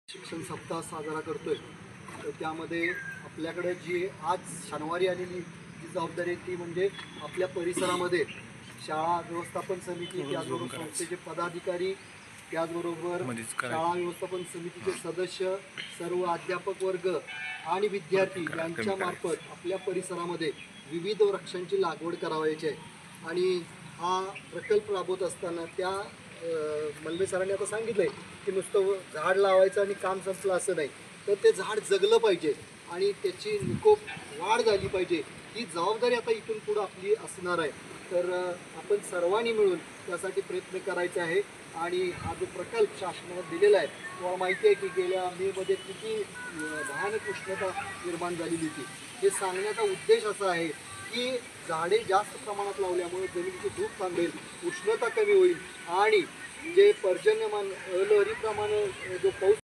शिक्षण सप्ताह साजरा करतोय तर त्यामध्ये आपल्याकडे जी आज शनिवारी आलेली जी जबाबदारी आहे ती म्हणजे आपल्या परिसरामध्ये शाळा व्यवस्थापन समिती, त्याचबरोबर संस्थेचे पदाधिकारी, त्याचबरोबर शाळा व्यवस्थापन समितीचे सदस्य, सर्व अध्यापक वर्ग आणि विद्यार्थी यांच्या मार्फत आपल्या परिसरामध्ये विविध वृक्षांची लागवड करावायची आहे। आणि हा प्रकल्प राबवत असताना त्या मलमे सरांनी आता सांगितलंय की नुसतं झाड लावायचं आणि काम संपलं असं नाही, तर ते झाड जगलं पाहिजे आणि त्याची निकोप वाढ झाली पाहिजे। ही जबाबदारी आता इथून पुढं आपली असणार आहे। तर आपण सर्वांनी मिळून त्यासाठी प्रयत्न करायचे आहे। आणि हा जो प्रकल्प शासनाने दिलेला आहे, तुम्हाला माहिती आहे की गेल्या मेमध्ये किती भयानक उष्णता निर्माण झालेली होती। हे सांगण्याचा उद्देश असा आहे की झाडे जास्त प्रमाणात लावल्यामुळे जमिनीची धूप थांबेल, उष्णता कमी होईल आणि जे पर्जन्यमान लहरीप्रमाणे जो पाऊस